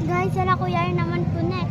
Guys, sila kuya naman po na.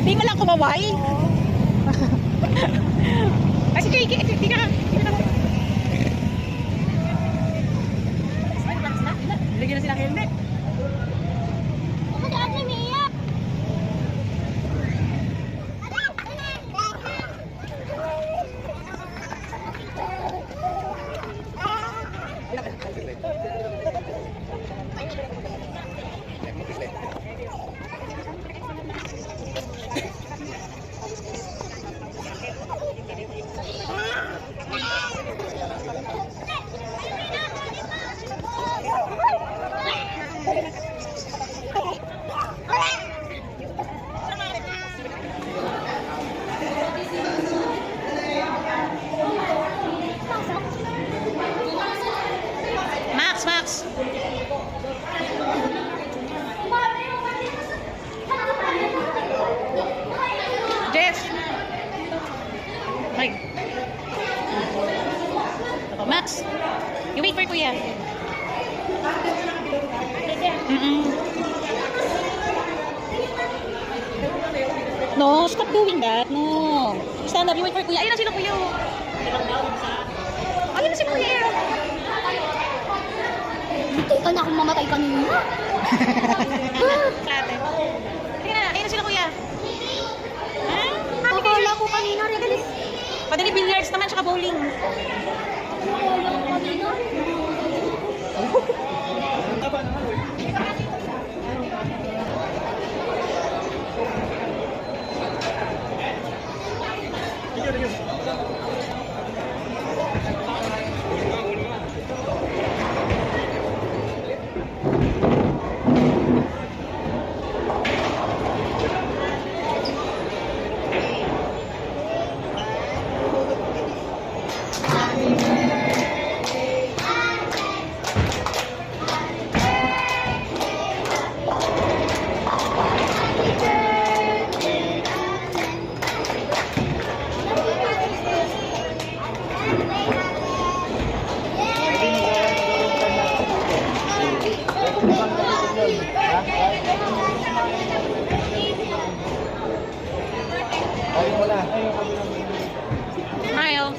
Hindi mo lang kumaway. Kasi Kiki, hindi ka. Lagyan na silang helmet. Max. Jeff. Hi. Max. You wait for Kuya. No, stop doing that. No. Stand up. You wait for Kuya. Ayun na sila Kuya. Ayun na si Kuya. Dito ka na akong mamatay kanina. Klate. Tingnan na. Ayun na sila Kuya. Akala ko kanina regalis. Padali billiards naman tsaka bowling. Akala ko kanina. Ayun mo na. Smile.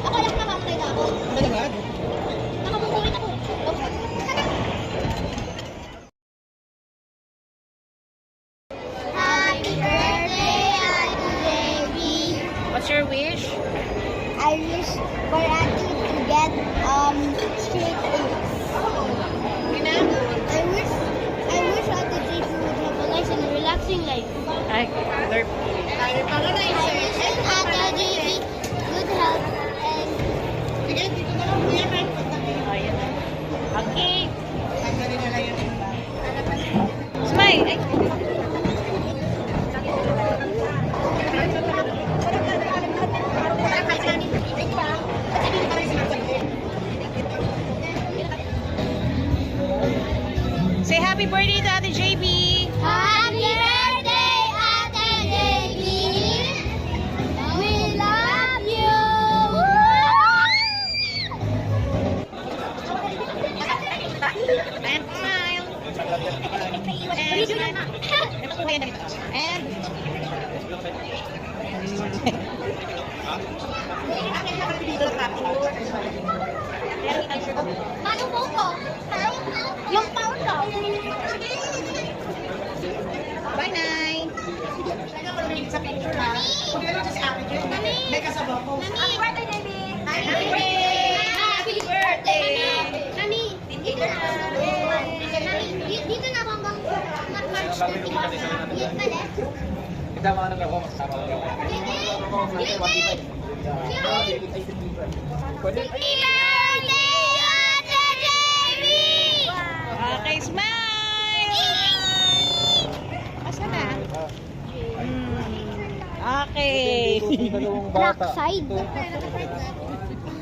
Ako lang nakapay na ako. Nakabukulit ako. Happy birthday, Ate Baby. What's your wish? I wish for Ate to get straight A's. I wish Ate Baby would have a nice and relaxing life. Ay, Lord. I wish Ate Baby good health and Okay. Smile. Ay. Say happy birthday to Ate JB. happy birthday, Ate Baby. We love you. And smile. And smile. And Ano po ko? Yung pound ko. bye, Nay. Happy birthday, baby. Happy birthday. Happy birthday. Nani, dito na. Nani, dito na hanggang March 31. Yun pala. Kita mga nang ako, masama ko. Pwede? Happy birthday, Ate Jamie! Okay, smile. Asa na? Okay. Dalawang bata. Backside.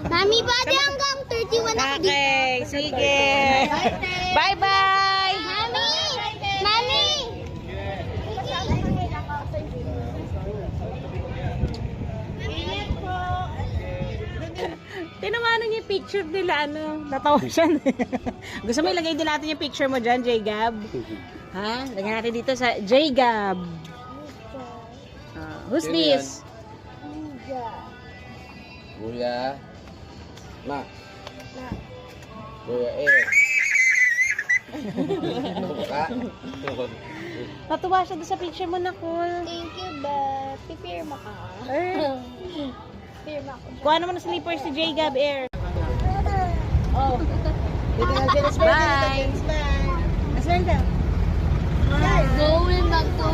Mami, pwede hanggang 31 ako dito. Okay, sige. Bye-bye. Mami! Mami! Tinawanan niya yung picture nila, ano, natawa siya. Gusto mo ilagay din natin yung picture mo dyan, J-Gab? Ha? Lagyan natin dito sa J-Gab. Who's Sino this? Kuya. Ma. Kuya Mukha. Natuwa siya doon sa picture mo na cool. Thank you, but pipirma ka. Pirma ko. Kuha naman ng slippers si J-Gab Air. Oh. Bye. Going back to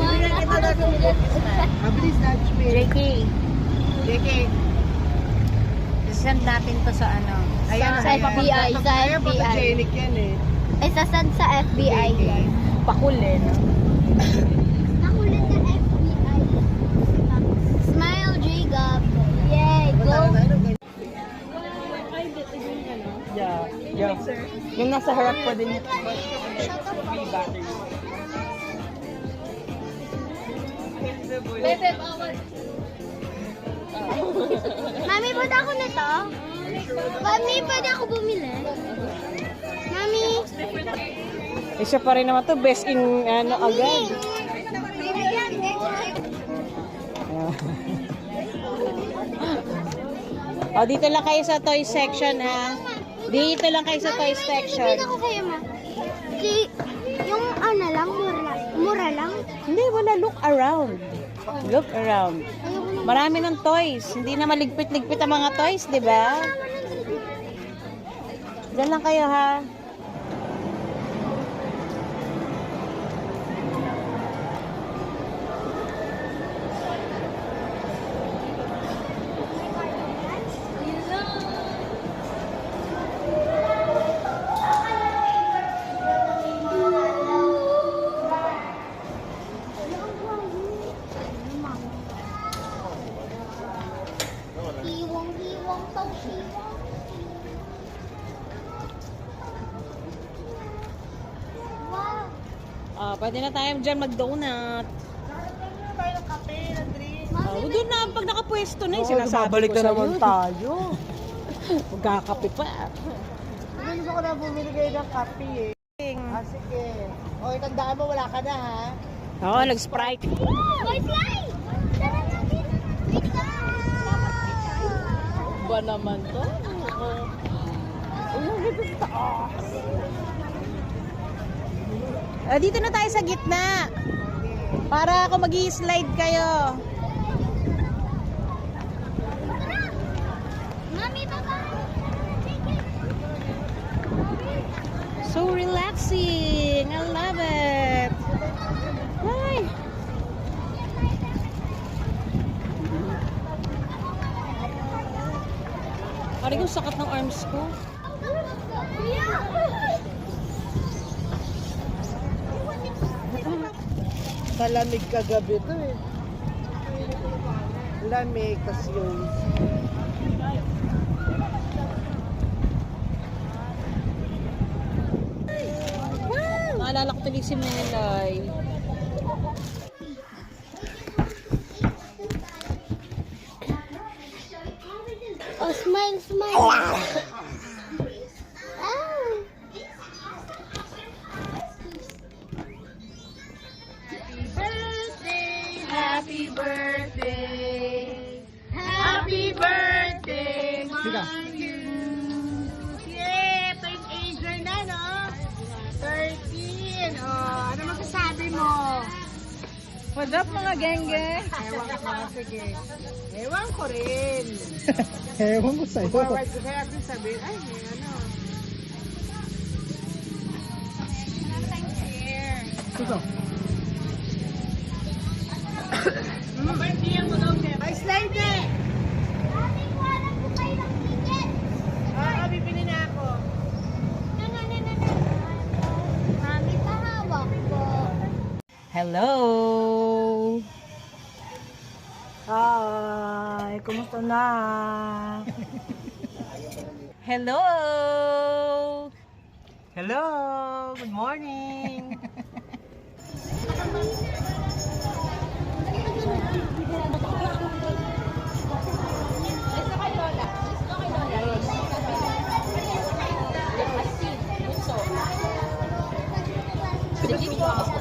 JK. Send natin to sa ano. Sa FBI. Sa FBI. Ay, sasad sa FBI yan. Pakulin. Nakulit na FBI. Smile, Jacob. Yay, go. Yeah. Yung nasa harap pa din. Mami, pwede ako na to? Mami, pwede ako bumili? Mami. Isa pa rin naman to. Best in ano agad. O, dito lang kayo sa toy section, ha? Dito lang kayo sa toy section. Bibigyan ako kayo, ma. Yung ano lang, mura lang. Hindi, wala. Look around. Look around. Ayoko na. Marami ng toys. Hindi na maligpit-ligpit ang mga toys, di ba? Diyan lang kayo, ha? Hiwang-hiwang, pag-hiwang. pwede na tayo dyan mag-donut. tayo ng kape, ng drink. Oh, doon na, pag nakapwesto na, Oo, sinasabi babalik ko na sa'yo. naman tayo. Magkakape pa. Gusto ko na bumili kayo ng kape eh. Ah, sige. O, itandaan mo, wala ka na ha. Oo, nag-Sprite. Boy, fly! Tara na, wait ka! Ba naman to? Dito na tayo sa gitna. Para ako mag-i-slide kayo. Mami, baba! So relaxing. I love it. Ay. Parang yung sakit ng arms ko. Malamig kagabi to eh. Lamig, tas yung... Naalala ko tuloy si Melay. Oh, smile, smile. Ah. Happy birthday! Happy birthday, Matthew! Yay! 13 year na, no? 13! Oh, ano masasabi mo? What's up mga genge? Ewan ko, sige. Ewan ko rin. Ewan ko sa'yo. Forward ko kaya natin sabihin, ay, may ano. Ito. Ay, slide eh! Mami, kuhanan ko kayo ng ticket. Oo, bibili na ako. Mami, pahawak ko. Hello! Hi, kumusta na? Hello! Hello, good morning. Sige po.